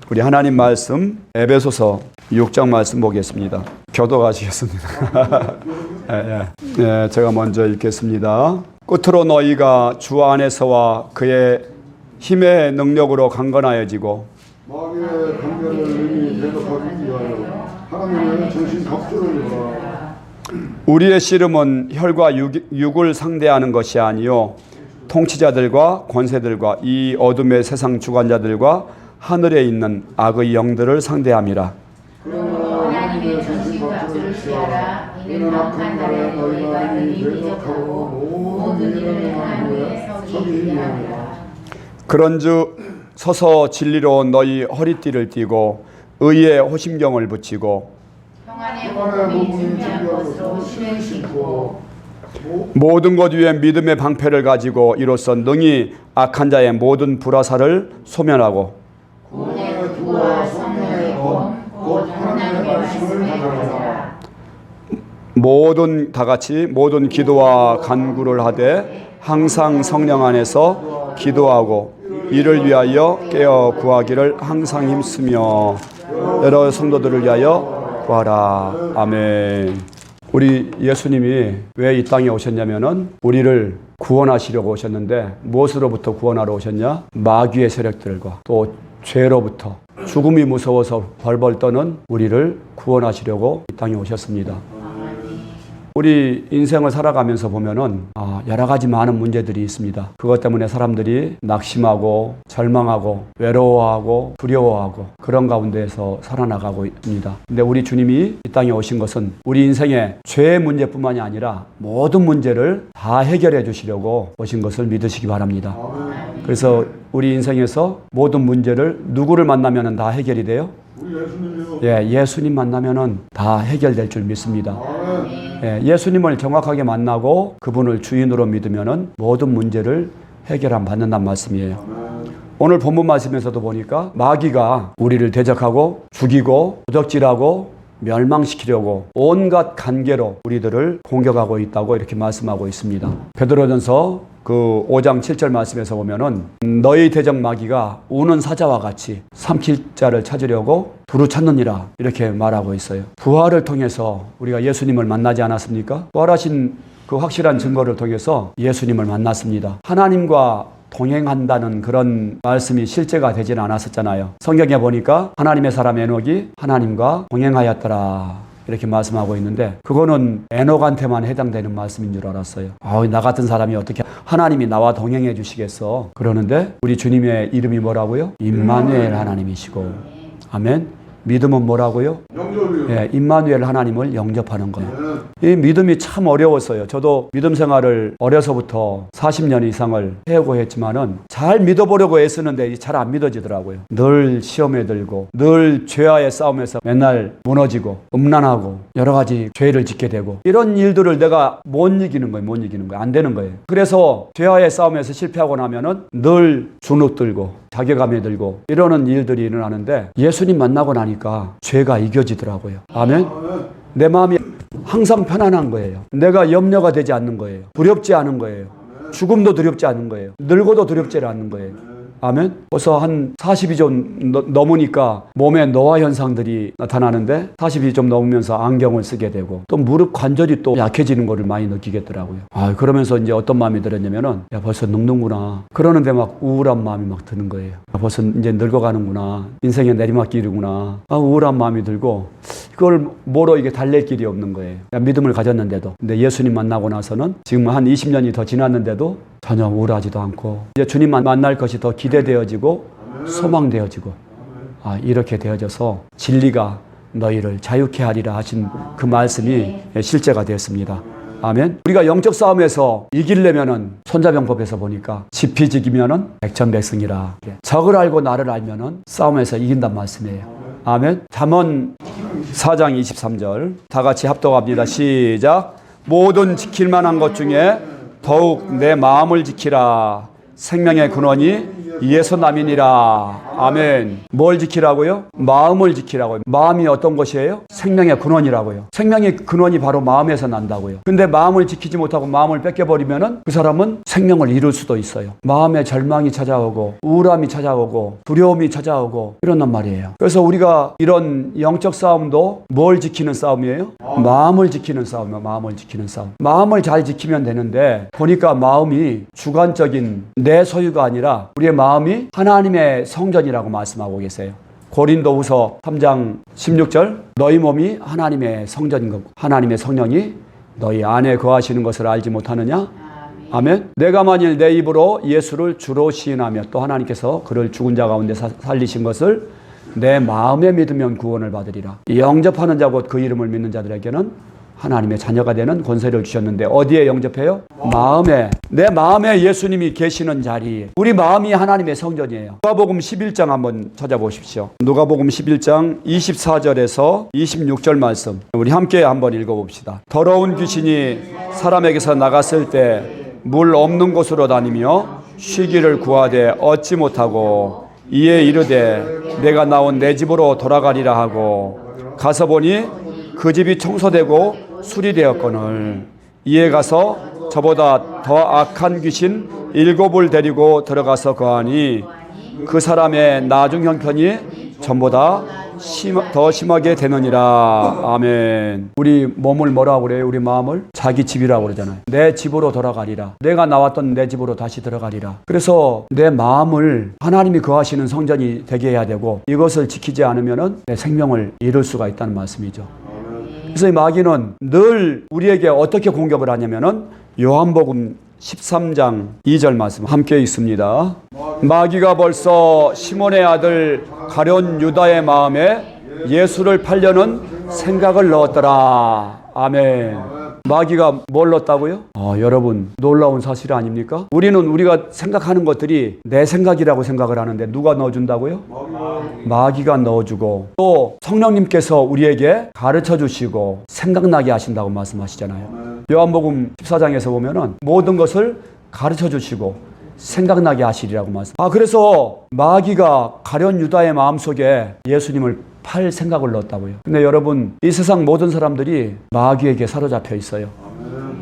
우리 하나님 말씀 에베소서 6장 말씀 보겠습니다. 교도가시겠습니다. 예, 제가 먼저 읽겠습니다. 끝으로 너희가 주 안에서와 그의 힘의 능력으로 강건하여지고 마귀의 강변을 의미 대적하기 위하여 하나님의 전신 갑주를 입어라. 우리의 씨름은 혈과 육을 상대하는 것이 아니요 통치자들과 권세들과 이 어둠의 세상 주관자들과 하늘에 있는 악의 영들을 상대함이라. 그러므로 하나님의 전신 갑주를 취하라. 이는 악한 날에 너희가 능히 대적하고 모든 일을 행한 후에 서기 위함이라. 그런즉 서서 진리로 너희 허리띠를 띠고 의의 호심경을 붙이고 평안의 복음이 준비한 것으로 신을 신고 모든 것 위에 믿음의 방패를 가지고 이로써 능히 악한 자의 모든 불화살을 소멸하고 구원의 구와 성령의 검, 하나님의 말씀을 받아라. 모든 다같이 모든 기도와 간구를 하되 항상 성령 안에서 기도하고 이를 위하여 깨어 구하기를 항상 힘쓰며 여러 성도들을 위하여 구하라. 아멘. 우리 예수님이 왜 이 땅에 오셨냐면은 우리를 구원하시려고 오셨는데 무엇으로부터 구원하러 오셨냐? 마귀의 세력들과 또 죄로부터 죽음이 무서워서 벌벌 떠는 우리를 구원하시려고 이 땅에 오셨습니다. 우리 인생을 살아가면서 보면은 여러 가지 많은 문제들이 있습니다. 그것 때문에 사람들이 낙심하고 절망하고 외로워하고 두려워하고 그런 가운데에서 살아나가고 있습니다. 근데 우리 주님이 이 땅에 오신 것은 우리 인생의 죄의 문제뿐만이 아니라 모든 문제를 다 해결해 주시려고 오신 것을 믿으시기 바랍니다. 그래서 우리 인생에서 모든 문제를 누구를 만나면 다 해결이 돼요? 예수님 만나면은 다 해결될 줄 믿습니다. 예수님을 정확하게 만나고 그분을 주인으로 믿으면은 모든 문제를 해결함 받는다는 말씀이에요. 오늘 본문 말씀에서도 보니까 마귀가 우리를 대적하고 죽이고 도적질하고 멸망시키려고 온갖 관계로 우리들을 공격하고 있다고 이렇게 말씀하고 있습니다. 베드로전서 그 5장 7절 말씀에서 보면은 너희 대적 마귀가 우는 사자와 같이 삼킬 자를 찾으려고 두루 찾느니라 이렇게 말하고 있어요. 부활을 통해서 우리가 예수님을 만나지 않았습니까? 부활하신 그 확실한 증거를 통해서 예수님을 만났습니다. 하나님과 동행한다는 그런 말씀이 실제가 되지는 않았었잖아요. 성경에 보니까 하나님의 사람 에녹이 하나님과 동행하였더라 이렇게 말씀하고 있는데 그거는 에녹한테만 해당되는 말씀인 줄 알았어요. 나 같은 사람이 어떻게 하나님이 나와 동행해 주시겠어? 그러는데 우리 주님의 이름이 뭐라고요? 임마누엘 하나님이시고 아멘. 믿음은 뭐라고요? 영접이요. 임마누엘 하나님을 영접하는 거예요. 이 믿음이 참 어려웠어요. 저도 믿음 생활을 어려서부터 40년 이상을 해오고 했지만은 잘 믿어보려고 애쓰는데 잘 안 믿어지더라고요. 늘 시험에 들고 늘 죄와의 싸움에서 맨날 무너지고 음란하고 여러 가지 죄를 짓게 되고 이런 일들을 내가 못 이기는 거예요. 안 되는 거예요. 그래서 죄와의 싸움에서 실패하고 나면은 늘 주눅 들고 자괴감이 들고 이러는 일들이 일어나는데 예수님 만나고 나니까 죄가 이겨지더라고요. 아멘. 내 마음이 항상 편안한 거예요. 내가 염려가 되지 않는 거예요. 두렵지 않은 거예요. 죽음도 두렵지 않은 거예요. 늙어도 두렵지 않은 거예요. 아멘. 벌써 한 40이 좀 넘으니까 몸에 노화 현상들이 나타나는데 40이 좀 넘으면서 안경을 쓰게 되고 또 무릎 관절이 또 약해지는 거를 많이 느끼겠더라고요. 그러면서 이제 어떤 마음이 들었냐면은 벌써 늙는구나. 그러는데 막 우울한 마음이 막 드는 거예요. 벌써 이제 늙어가는구나. 인생의 내리막길이구나. 우울한 마음이 들고 그걸 뭐로 이게 달랠 길이 없는 거예요. 믿음을 가졌는데도. 근데 예수님 만나고 나서는 지금 한 20년이 더 지났는데도 전혀 우울하지도 않고 이제 주님만 만날 것이 더 기대되어지고 소망되어지고 이렇게 되어져서 진리가 너희를 자유케 하리라 하신 그 말씀이 실제가 되었습니다. 아멘. 우리가 영적 싸움에서 이기려면은 손자병법에서 보니까 지피지기면은 백전백승이라. 적을 알고 나를 알면은 싸움에서 이긴단 말씀이에요. 아멘. 잠언 4장 23절 다 같이 합독합니다. 시작. 모든 지킬 만한 것 중에 더욱 내 마음을 지키라. 생명의 근원이 예수남이니라. 아멘. 뭘 지키라고요? 마음을 지키라고요. 마음이 어떤 것이에요? 생명의 근원이라고요. 생명의 근원이 바로 마음에서 난다고요. 근데 마음을 지키지 못하고 마음을 뺏겨버리면은 그 사람은 생명을 잃을 수도 있어요. 마음에 절망이 찾아오고 우울함이 찾아오고 두려움이 찾아오고 이런단 말이에요. 그래서 우리가 이런 영적 싸움도 뭘 지키는 싸움이에요? 마음을 지키는 싸움이에요. 마음을 지키는 싸움. 마음을 잘 지키면 되는데 보니까 마음이 주관적인 내 소유가 아니라 우리의 마음이 하나님의 성전이라고 말씀하고 계세요. 고린도후서 3장 16절 너희 몸이 하나님의 성전인 거고 하나님의 성령이 너희 안에 거하시는 것을 알지 못하느냐? 아멘. 내가 만일 내 입으로 예수를 주로 시인하며 또 하나님께서 그를 죽은 자 가운데 살리신 것을 내 마음에 믿으면 구원을 받으리라. 영접하는 자 곧 그 이름을 믿는 자들에게는 하나님의 자녀가 되는 권세를 주셨는데 어디에 영접해요? 마음에. 내 마음에 예수님이 계시는 자리에. 우리 마음이 하나님의 성전이에요. 누가복음 11장 한번 찾아보십시오. 누가복음 11장 24절에서 26절 말씀 우리 함께 한번 읽어봅시다. 더러운 귀신이 사람에게서 나갔을 때 물 없는 곳으로 다니며 쉬기를 구하되 얻지 못하고 이에 이르되 내가 나온 내 집으로 돌아가리라 하고 가서 보니 그 집이 청소되고 수리되었거늘 이에 가서 저보다 더 악한 귀신 7을 데리고 들어가서 거하니 그 사람의 나중 형편이 전보다 더 심하게 되느니라. 아멘. 우리 몸을 뭐라고 그래요? 우리 마음을 자기 집이라고 그러잖아요. 내 집으로 돌아가리라. 내가 나왔던 내 집으로 다시 들어가리라. 그래서 내 마음을 하나님이 거하시는 성전이 되게 해야 되고 이것을 지키지 않으면 내 생명을 잃을 수가 있다는 말씀이죠. 그래서 이 마귀는 늘 우리에게 어떻게 공격을 하냐면은 요한복음 13장 2절 말씀 함께 있습니다. 마귀가 벌써 시몬의 아들 가룟 유다의 마음에 예수를 팔려는 생각을 넣었더라. 아멘. 마귀가 뭘 넣었다고요? 여러분 놀라운 사실 아닙니까? 우리가 생각하는 것들이 내 생각이라고 생각을 하는데 누가 넣어준다고요? 마귀가 넣어주고 또 성령님께서 우리에게 가르쳐 주시고 생각나게 하신다고 말씀하시잖아요. 요한복음 14장에서 보면은 모든 것을 가르쳐 주시고 생각나게 하시리라고 말씀. 그래서 마귀가 가룟 유다의 마음속에 예수님을 팔 생각을 넣었다고요. 근데 여러분 이 세상 모든 사람들이 마귀에게 사로잡혀 있어요.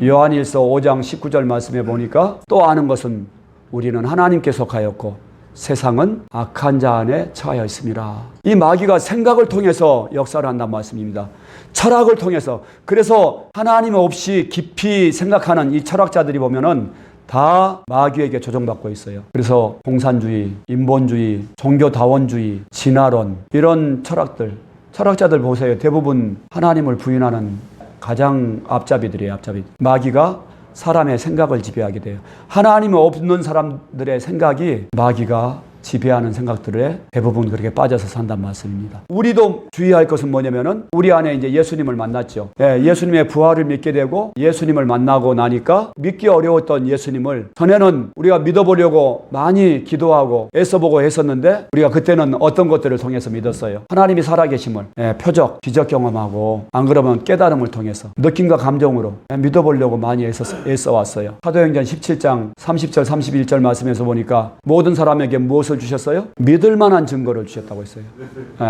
요한일서 5장 19절 말씀에 보니까 또 아는 것은 우리는 하나님께 속하였고 세상은 악한 자 안에 처하여 있습니다. 이 마귀가 생각을 통해서 역사를 한다는 말씀입니다. 철학을 통해서. 그래서 하나님 없이 깊이 생각하는 이 철학자들이 보면은 다 마귀에게 조종받고 있어요. 그래서 공산주의, 인본주의, 종교다원주의, 진화론 이런 철학자들 보세요. 대부분 하나님을 부인하는 가장 앞잡이들이에요. 앞잡이. 마귀가 사람의 생각을 지배하게 돼요. 하나님이 없는 사람들의 생각이 마귀가 지배하는 생각들에 대부분 그렇게 빠져서 산단 말씀입니다. 우리도 주의할 것은 뭐냐면은 우리 안에 이제 예수님을 만났죠. 예수님의 부활을 믿게 되고 예수님을 만나고 나니까 믿기 어려웠던 예수님을 전에는 우리가 믿어보려고 많이 기도하고 애써보고 했었는데 우리가 그때는 어떤 것들을 통해서 믿었어요? 하나님이 살아계심을 표적, 기적 경험하고 안 그러면 깨달음을 통해서 느낌과 감정으로 믿어보려고 많이 애써왔어요. 사도행전 17장 30절 31절 말씀에서 보니까 모든 사람에게 무엇을 주셨어요? 믿을 만한 증거를 주셨다고 했어요.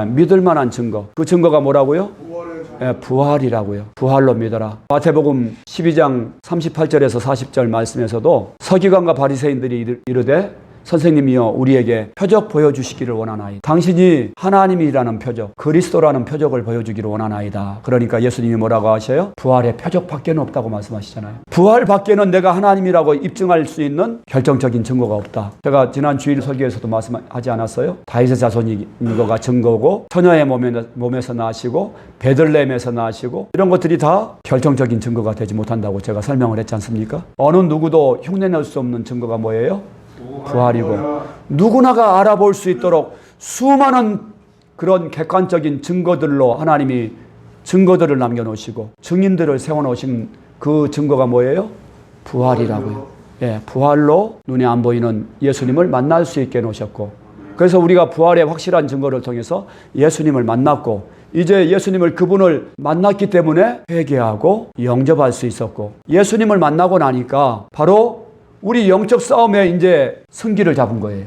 믿을 만한 증거. 그 증거가 뭐라고요? 부활이라고요. 부활로 믿어라. 마태복음 12장 38절에서 40절 말씀에서도 서기관과 바리새인들이 이르되 선생님이여 우리에게 표적 보여주시기를 원하나이다. 당신이 하나님이라는 표적, 그리스도라는 표적을 보여주기를 원하나이다. 그러니까 예수님이 뭐라고 하셔요? 부활의 표적밖에는 없다고 말씀하시잖아요. 부활 밖에는 내가 하나님이라고 입증할 수 있는 결정적인 증거가 없다. 제가 지난 주일 설교에서도 말씀하지 않았어요? 다윗의 자손인 거가 증거고 처녀의 몸에서 나시고 베들레헴에서 나시고 이런 것들이 다 결정적인 증거가 되지 못한다고 제가 설명을 했지 않습니까? 어느 누구도 흉내낼 수 없는 증거가 뭐예요? 부활이고 누구나가 알아볼 수 있도록 수많은 그런 객관적인 증거들로 하나님이 증거들을 남겨놓으시고 증인들을 세워놓으신 그 증거가 뭐예요? 부활이라고요. 부활로 눈에 안 보이는 예수님을 만날 수 있게 놓으셨고 그래서 우리가 부활의 확실한 증거를 통해서 예수님을 만났고 이제 예수님을 그분을 만났기 때문에 회개하고 영접할 수 있었고 예수님을 만나고 나니까 바로 우리 영적 싸움에 이제 승기를 잡은 거예요.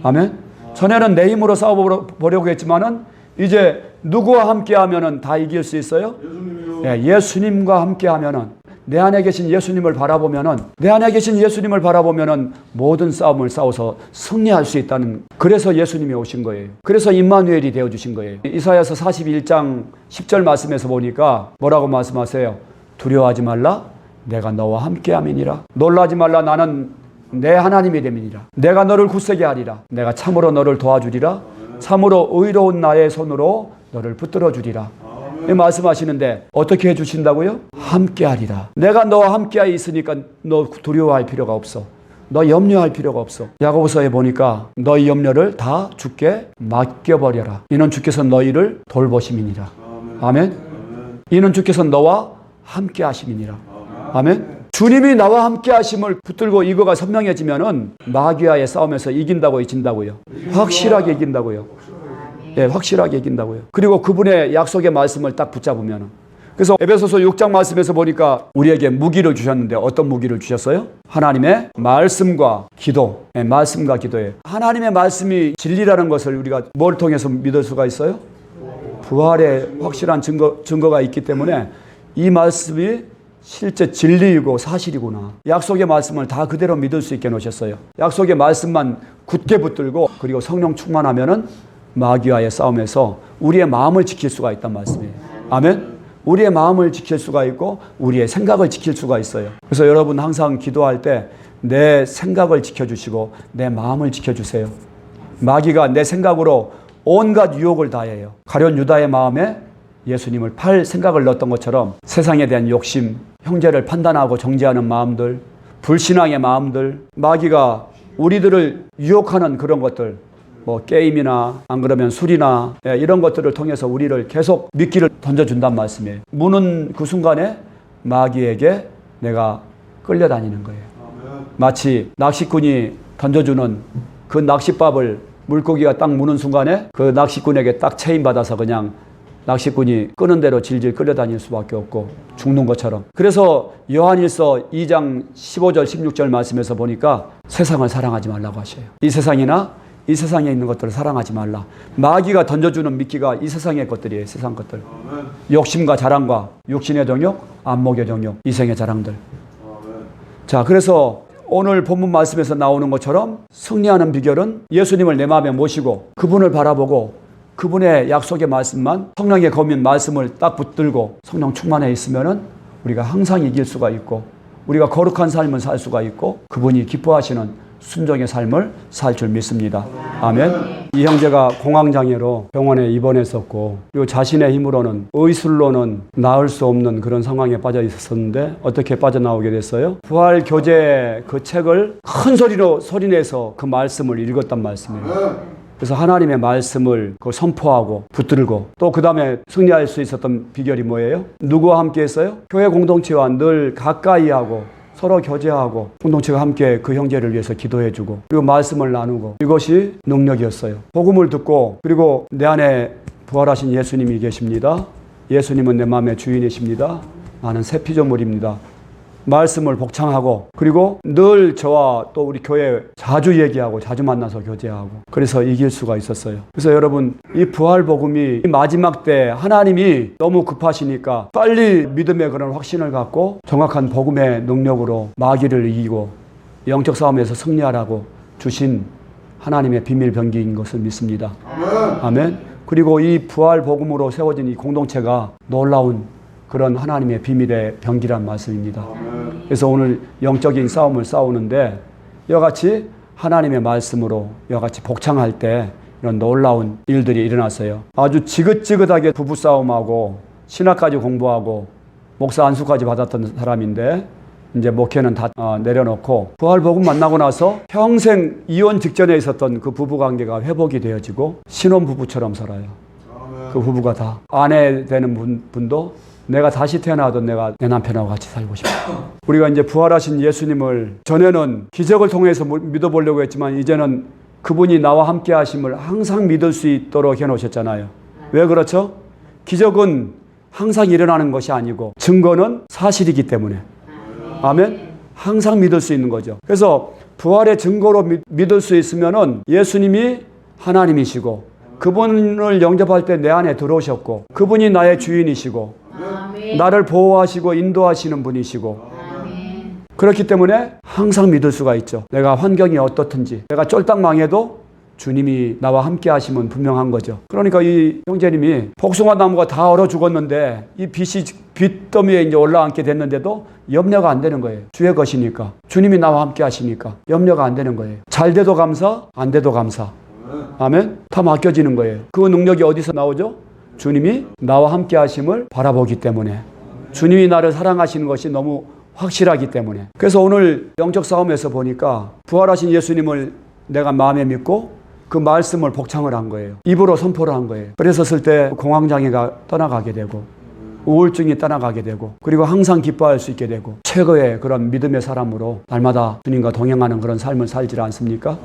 아멘. 전에는 내 힘으로 싸워보려고 했지만은 이제 누구와 함께 하면은 다 이길 수 있어요? 예수님이요. 예, 예수님과 함께 하면은 내 안에 계신 예수님을 바라보면은 모든 싸움을 싸워서 승리할 수 있다는, 그래서 예수님이 오신 거예요. 그래서 임마누엘이 되어 주신 거예요. 이사야서 41장 10절 말씀에서 보니까 뭐라고 말씀하세요? 두려워하지 말라, 내가 너와 함께 함이니라. 놀라지 말라, 나는 내 하나님이 됨이니라. 내가 너를 굳세게 하리라. 내가 참으로 너를 도와주리라. 참으로 의로운 나의 손으로 너를 붙들어 주리라. 이 말씀하시는데 어떻게 해주신다고요? 함께 하리라. 내가 너와 함께 있으니까 너 두려워할 필요가 없어. 너 염려할 필요가 없어. 야고보서에 보니까 너희 염려를 다 주께 맡겨버려라. 이는 주께서 너희를 돌보심이니라. 아멘. 이는 주께서 너와 함께 하심이니라. 아멘. 주님이 나와 함께 하심을 붙들고 이거가 선명해지면은 마귀와의 싸움에서 이긴다고 이긴다고요. 확실하게 이긴다고요. 예, 확실하게 이긴다고요. 그리고 그분의 약속의 말씀을 딱 붙잡으면. 그래서 에베소서 6장 말씀에서 보니까 우리에게 무기를 주셨는데 어떤 무기를 주셨어요? 하나님의 말씀과 기도. 예, 말씀과 기도예요. 하나님의 말씀이 진리라는 것을 우리가 뭘 통해서 믿을 수가 있어요? 부활의 확실한 증거가 있기 때문에 이 말씀이 실제 진리이고 사실이구나. 약속의 말씀을 다 그대로 믿을 수 있게 놓으셨어요. 약속의 말씀만 굳게 붙들고 그리고 성령 충만하면은 마귀와의 싸움에서 우리의 마음을 지킬 수가 있단 말씀이에요. 아멘. 우리의 마음을 지킬 수가 있고 우리의 생각을 지킬 수가 있어요. 그래서 여러분 항상 기도할 때 내 생각을 지켜주시고 내 마음을 지켜주세요. 마귀가 내 생각으로 온갖 유혹을 다해요. 가룟 유다의 마음에 예수님을 팔 생각을 넣었던 것처럼 세상에 대한 욕심, 형제를 판단하고 정죄하는 마음들, 불신앙의 마음들, 마귀가 우리들을 유혹하는 그런 것들, 뭐 게임이나 안 그러면 술이나 이런 것들을 통해서 우리를 계속 미끼를 던져준단 말씀이에요. 무는 그 순간에 마귀에게 내가 끌려다니는 거예요. 마치 낚시꾼이 던져주는 그 낚싯밥을 물고기가 딱 무는 순간에 그 낚시꾼에게 딱 체인받아서 그냥 낚시꾼이 끄는 대로 질질 끌려다닐 수밖에 없고 죽는 것처럼. 그래서 요한일서 2장 15절 16절 말씀에서 보니까 세상을 사랑하지 말라고 하셔요. 이 세상이나 이 세상에 있는 것들을 사랑하지 말라. 마귀가 던져주는 미끼가 이 세상의 것들이에요. 세상 것들. 욕심과 자랑과 육신의 정욕, 안목의 정욕, 이생의 자랑들. 자, 그래서 오늘 본문 말씀에서 나오는 것처럼 승리하는 비결은 예수님을 내 마음에 모시고 그분을 바라보고 그분의 약속의 말씀만, 성령의 거민 말씀을 딱 붙들고 성령 충만해 있으면은 우리가 항상 이길 수가 있고 우리가 거룩한 삶을 살 수가 있고 그분이 기뻐하시는 순종의 삶을 살 줄 믿습니다. 아멘. 이 형제가 공황장애로 병원에 입원했었고 그리고 자신의 힘으로는 의술로는 나을 수 없는 그런 상황에 빠져 있었는데 어떻게 빠져나오게 됐어요? 부활교제 그 책을 큰 소리로 소리내서 그 말씀을 읽었단 말씀이에요. 그래서 하나님의 말씀을 선포하고 붙들고 또 그 다음에 승리할 수 있었던 비결이 뭐예요? 누구와 함께 했어요? 교회 공동체와 늘 가까이 하고 서로 교제하고 공동체가 함께 그 형제를 위해서 기도해주고 그리고 말씀을 나누고 이것이 능력이었어요. 복음을 듣고 그리고 내 안에 부활하신 예수님이 계십니다. 예수님은 내 마음의 주인이십니다. 나는 새 피조물입니다. 말씀을 복창하고 그리고 늘 저와 또 우리 교회 자주 얘기하고 자주 만나서 교제하고 그래서 이길 수가 있었어요. 그래서 여러분 이 부활 복음이 마지막 때 하나님이 너무 급하시니까 빨리 믿음의 그런 확신을 갖고 정확한 복음의 능력으로 마귀를 이기고 영적 싸움에서 승리하라고 주신 하나님의 비밀 병기인 것을 믿습니다. 아멘. 그리고 이 부활 복음으로 세워진 이 공동체가 놀라운 그런 하나님의 비밀의 병기란 말씀입니다. 그래서 오늘 영적인 싸움을 싸우는데 이같이 하나님의 말씀으로 이같이 복창할 때 이런 놀라운 일들이 일어났어요. 아주 지긋지긋하게 부부싸움하고 신학까지 공부하고 목사 안수까지 받았던 사람인데 이제 목회는 다 내려놓고 부활복음 만나고 나서 평생 이혼 직전에 있었던 그 부부관계가 회복이 되어지고 신혼부부처럼 살아요. 그 부부가 다 아내 되는 분도 내가 다시 태어나도 내가 내 남편하고 같이 살고 싶어. 우리가 이제 부활하신 예수님을 전에는 기적을 통해서 믿어보려고 했지만 이제는 그분이 나와 함께 하심을 항상 믿을 수 있도록 해놓으셨잖아요. 왜 그렇죠? 기적은 항상 일어나는 것이 아니고 증거는 사실이기 때문에. 아멘? 항상 믿을 수 있는 거죠. 그래서 부활의 증거로 믿을 수 있으면은 예수님이 하나님이시고 그분을 영접할 때 내 안에 들어오셨고 그분이 나의 주인이시고 아멘. 나를 보호하시고 인도하시는 분이시고 아멘. 그렇기 때문에 항상 믿을 수가 있죠. 내가 환경이 어떻든지 내가 쫄딱 망해도 주님이 나와 함께 하시면 분명한 거죠. 그러니까 이 형제님이 복숭아 나무가 다 얼어 죽었는데 이 빛이 빛더미에 이제 올라앉게 됐는데도 염려가 안 되는 거예요. 주의 것이니까. 주님이 나와 함께 하시니까 염려가 안 되는 거예요. 잘 돼도 감사, 안 돼도 감사. 아멘. 다 맡겨지는 거예요. 그 능력이 어디서 나오죠? 주님이 나와 함께 하심을 바라보기 때문에. 주님이 나를 사랑하시는 것이 너무 확실하기 때문에. 그래서 오늘 영적 싸움에서 보니까 부활하신 예수님을 내가 마음에 믿고 그 말씀을 복창을 한 거예요. 입으로 선포를 한 거예요. 그랬었을 때 공황장애가 떠나가게 되고 우울증이 떠나가게 되고 그리고 항상 기뻐할 수 있게 되고 최고의 그런 믿음의 사람으로 날마다 주님과 동행하는 그런 삶을 살지 않습니까?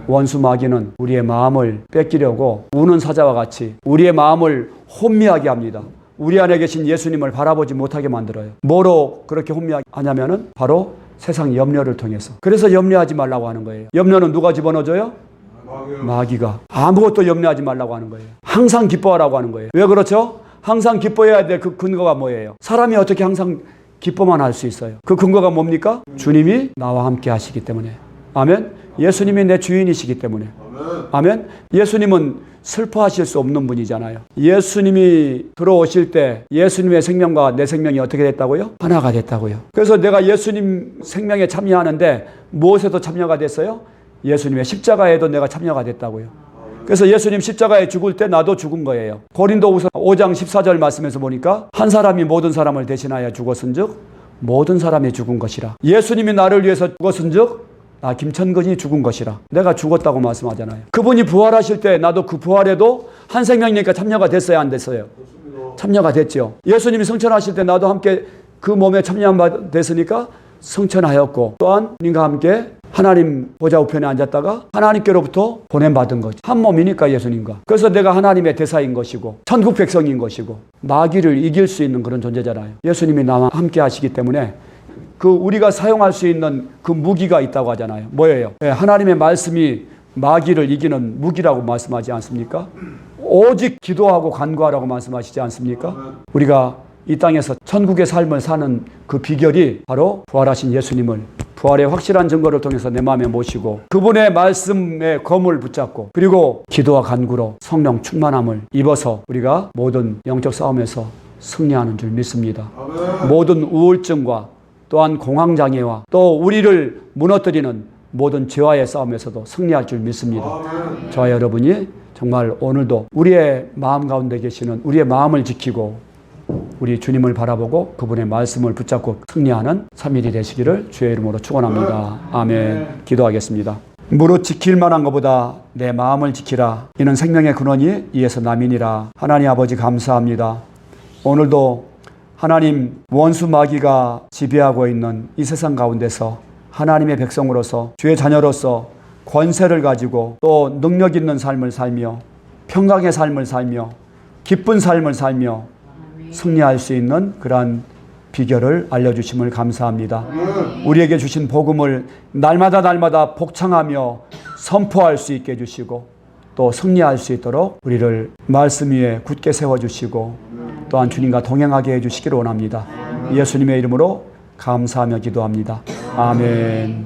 원수 마귀는 우리의 마음을 뺏기려고 우는 사자와 같이 우리의 마음을 혼미하게 합니다. 우리 안에 계신 예수님을 바라보지 못하게 만들어요. 뭐로 그렇게 혼미하게 하냐면은 바로 세상 염려를 통해서. 그래서 염려하지 말라고 하는 거예요. 염려는 누가 집어넣어줘요? 마귀가. 아무것도 염려하지 말라고 하는 거예요. 항상 기뻐하라고 하는 거예요. 왜 그렇죠? 항상 기뻐해야 될 그 근거가 뭐예요? 사람이 어떻게 항상 기뻐만 할 수 있어요? 그 근거가 뭡니까? 주님이 나와 함께 하시기 때문에. 아멘. 예수님이 내 주인이시기 때문에. 아멘. 예수님은 슬퍼하실 수 없는 분이잖아요. 예수님이 들어오실 때 예수님의 생명과 내 생명이 어떻게 됐다고요? 하나가 됐다고요. 그래서 내가 예수님 생명에 참여하는데 무엇에도 참여가 됐어요? 예수님의 십자가에도 내가 참여가 됐다고요. 그래서 예수님 십자가에 죽을 때 나도 죽은 거예요. 고린도후서 5장 14절 말씀에서 보니까 한 사람이 모든 사람을 대신하여 죽었은즉 모든 사람이 죽은 것이라. 예수님이 나를 위해서 죽었은즉 김천근이 죽은 것이라. 내가 죽었다고 말씀하잖아요. 그분이 부활하실 때 나도 그 부활에도 한 생명이니까 참여가 됐어요, 안 됐어요? 참여가 됐죠. 예수님이 승천하실 때 나도 함께 그 몸에 참여한 바 됐으니까 승천하였고 또한 주님과 함께 하나님 보좌 우편에 앉았다가 하나님께로부터 보냄받은 거죠. 한 몸이니까 예수님과. 그래서 내가 하나님의 대사인 것이고 천국 백성인 것이고 마귀를 이길 수 있는 그런 존재잖아요. 예수님이 나와 함께 하시기 때문에 그 우리가 사용할 수 있는 그 무기가 있다고 하잖아요. 뭐예요? 하나님의 말씀이 마귀를 이기는 무기라고 말씀하지 않습니까? 오직 기도하고 간구하라고 말씀하시지 않습니까? 우리가 이 땅에서 천국의 삶을 사는 그 비결이 바로 부활하신 예수님을 부활의 확실한 증거를 통해서 내 마음에 모시고 그분의 말씀의 검을 붙잡고 그리고 기도와 간구로 성령 충만함을 입어서 우리가 모든 영적 싸움에서 승리하는 줄 믿습니다. 모든 우울증과 또한 공황장애와 또 우리를 무너뜨리는 모든 죄와의 싸움에서도 승리할 줄 믿습니다. 저와 여러분이 정말 오늘도 우리의 마음 가운데 계시는 우리의 마음을 지키고 우리 주님을 바라보고 그분의 말씀을 붙잡고 승리하는 3일이 되시기를 주의 이름으로 축원합니다. 아멘. 기도하겠습니다. 무릇 지킬 만한 것보다 내 마음을 지키라. 이는 생명의 근원이 이에서 남이니라. 하나님 아버지 감사합니다. 오늘도 하나님 원수 마귀가 지배하고 있는 이 세상 가운데서 하나님의 백성으로서 주의 자녀로서 권세를 가지고 또 능력 있는 삶을 살며 평강의 삶을 살며 기쁜 삶을 살며 승리할 수 있는 그러한 비결을 알려주심을 감사합니다. 우리에게 주신 복음을 날마다 복창하며 선포할 수 있게 해주시고 또 승리할 수 있도록 우리를 말씀 위에 굳게 세워주시고 또한 주님과 동행하게 해주시기를 원합니다. 예수님의 이름으로 감사하며 기도합니다. 아멘.